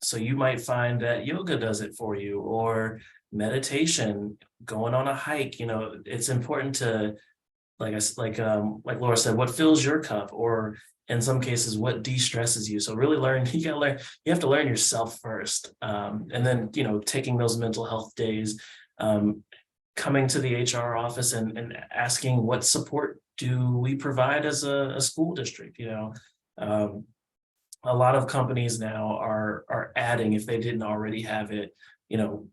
So you might find that yoga does it for you, or meditation, going on a hike. It's important to, like Laura said, what fills your cup, or in some cases, what de-stresses you. So really you have to learn yourself first. And then, taking those mental health days, coming to the HR office and asking what support do we provide as a school district. A lot of companies now are adding, if they didn't already have it,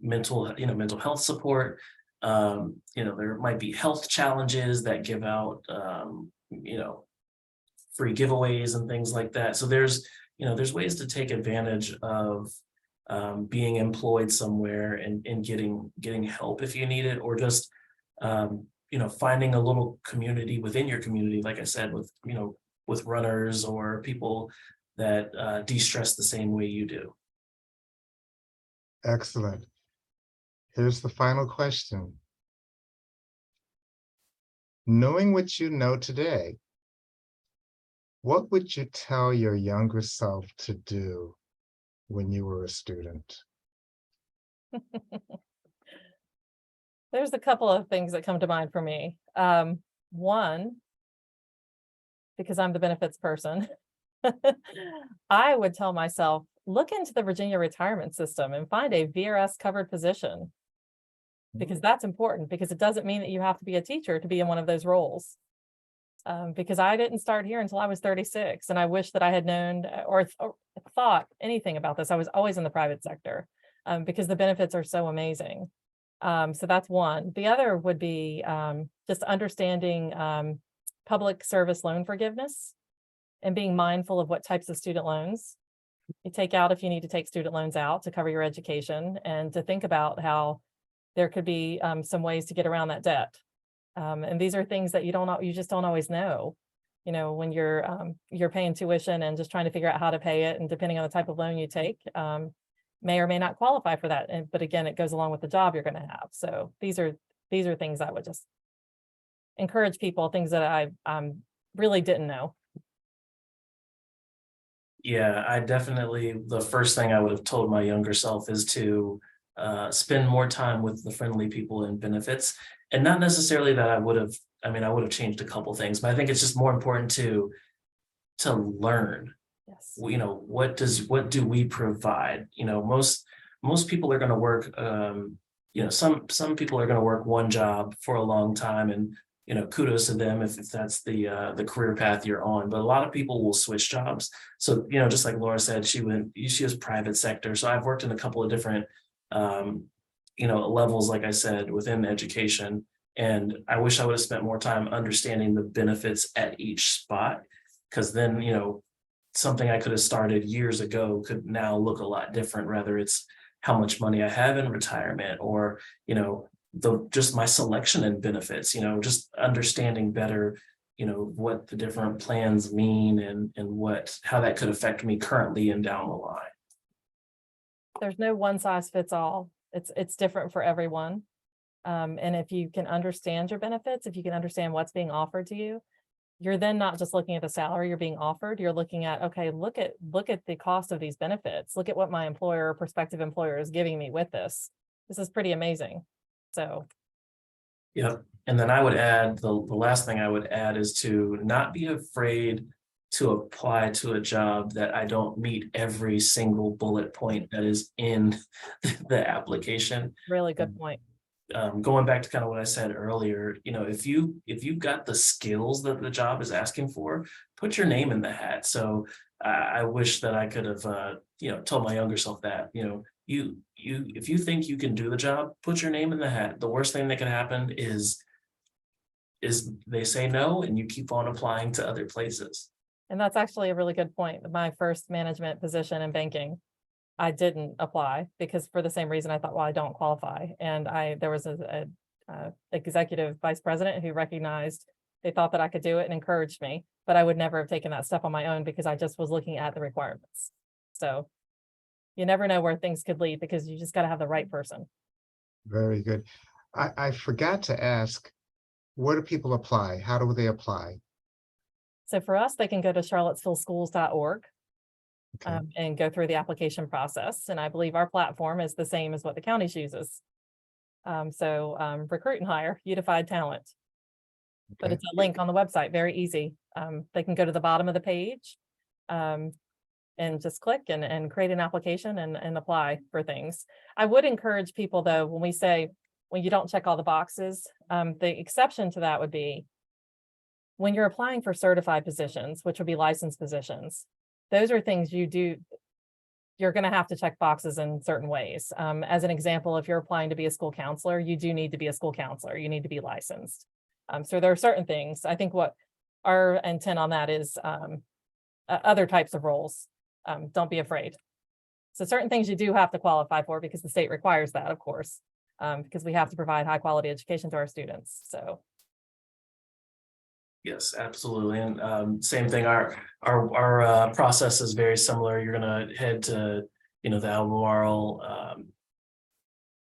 mental health support. There might be health challenges that give out, free giveaways and things like that. So there's ways to take advantage of being employed somewhere and getting help if you need it, or just finding a little community within your community, like I said, with runners or people that de-stress the same way you do. Excellent. Here's the final question. Knowing what you know today, what would you tell your younger self to do when you were a student? There's a couple of things that come to mind for me. One, because I'm the benefits person, I would tell myself, look into the Virginia retirement system and find a VRS covered position, because that's important, because it doesn't mean that you have to be a teacher to be in one of those roles. Because I didn't start here until I was 36, and I wish that I had known or thought anything about this. I was always in the private sector, because the benefits are so amazing. So that's one. The other would be just understanding public service loan forgiveness and being mindful of what types of student loans you take out if you need to take student loans out to cover your education, and to think about how there could be some ways to get around that debt. And these are things that you just don't always know, when you're paying tuition and just trying to figure out how to pay it. And depending on the type of loan you take, may or may not qualify for that. But again, it goes along with the job you're going to have. So these are things I would just encourage people, things that I really didn't know. Yeah, the first thing I would have told my younger self is to spend more time with the friendly people in benefits. And not necessarily that I would have changed a couple things, but I think it's just more important to learn. Yes. What do we provide? Most people are going to work some people are going to work one job for a long time, and kudos to them if that's the career path you're on. But a lot of people will switch jobs. So just like Laura said, she was private sector. So I've worked in a couple of different levels, like I said, within education. And I wish I would have spent more time understanding the benefits at each spot, because then something I could have started years ago could now look a lot different, whether it's how much money I have in retirement, or just my selection and benefits, just understanding better what the different plans mean, and how that could affect me currently and down the line. There's no one size fits all. It's different for everyone. And if you can understand your benefits, if you can understand what's being offered to you, you're then not just looking at the salary you're being offered, you're looking at, okay, look at the cost of these benefits. Look at what my employer or prospective employer is giving me with this. This is pretty amazing. So. Yeah. And then I would add, the last thing I would add is to not be afraid to apply to a job that I don't meet every single bullet point that is in the application. Really good point. Going back to kind of what I said earlier, if you've got the skills that the job is asking for, put your name in the hat. So I wish that I could have, told my younger self that, if you think you can do the job, put your name in the hat. The worst thing that can happen is they say no, and you keep on applying to other places. And that's actually a really good point. My first management position in banking, I didn't apply because for the same reason I thought, well, I don't qualify. And there was a executive vice president who recognized, they thought that I could do it and encouraged me, but I would never have taken that step on my own because I just was looking at the requirements. So you never know where things could lead because you just got to have the right person. Very good. I forgot to ask, where do people apply? How do they apply? So for us, they can go to charlottesvilleschools.org. Okay. And go through the application process. And I believe our platform is the same as what the county uses. Recruit and hire, unified talent. But Okay. it's a link on the website, very easy. They can go to the bottom of the page and just click and create an application and apply for things. I would encourage people though, when we say, when you don't check all the boxes, the exception to that would be when you're applying for certified positions, which would be licensed positions. Those are things you're going to have to check boxes in certain ways. As an example, if you're applying to be a school counselor, you do need to be a school counselor. You need to be licensed. So there are certain things. I think what our intent on that is other types of roles. Don't be afraid. So certain things you do have to qualify for because the state requires that, of course, because we have to provide high quality education to our students. So. Yes, absolutely. And same thing, our process is very similar. You're going to head to, the Albemarle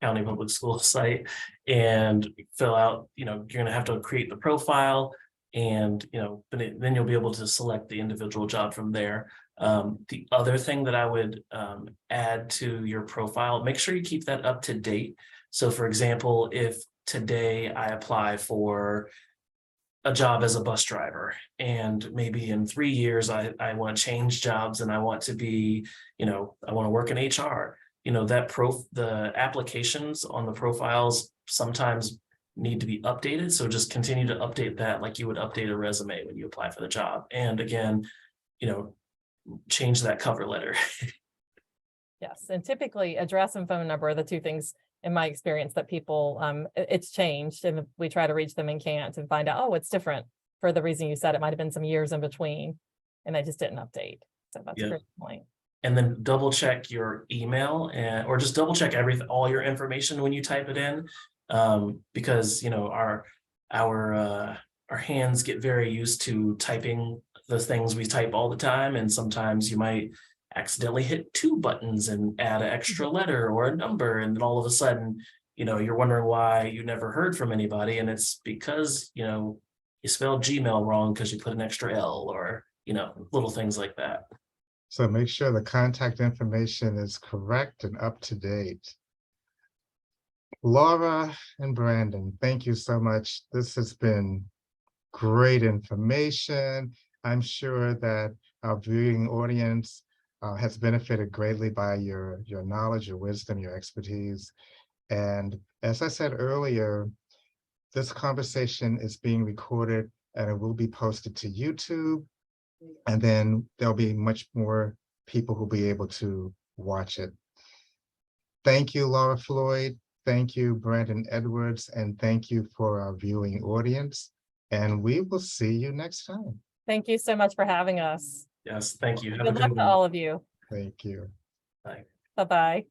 County Public School site and fill out, you're going to have to create the profile, and, then you'll be able to select the individual job from there. The other thing that I would add to your profile, make sure you keep that up to date. So for example, if today I apply for a job as a bus driver, and maybe in 3 years I want to change jobs and I want to be, I want to work in HR, the applications on the profiles sometimes need to be updated. So just continue to update that like you would update a resume when you apply for the job. And again, change that cover letter. Yes, and typically address and phone number are the two things in my experience that people, it's changed and we try to reach them and can't, and find out, oh, it's different for the reason you said. It might have been some years in between and they just didn't update. So that's a great point. And then double check your email or just double check all your information when you type it in, because our hands get very used to typing the things we type all the time, and sometimes you might accidentally hit 2 buttons and add an extra letter or a number, and then all of a sudden you're wondering why you never heard from anybody, and it's because you spelled Gmail wrong because you put an extra L, or little things like that. So make sure the contact information is correct and up to date. Laura and Brandon, thank you so much. This has been great information. I'm sure that our viewing audience has benefited greatly by your knowledge, your wisdom, your expertise. And as I said earlier, this conversation is being recorded and it will be posted to YouTube. And then there'll be much more people who'll be able to watch it. Thank you, Laura Floyd. Thank you, Brandon Edwards, and thank you for our viewing audience. And we will see you next time. Thank you so much for having us. Yes, thank you. Have a Good luck good to one. all of you. Thank you. Bye. Bye-bye.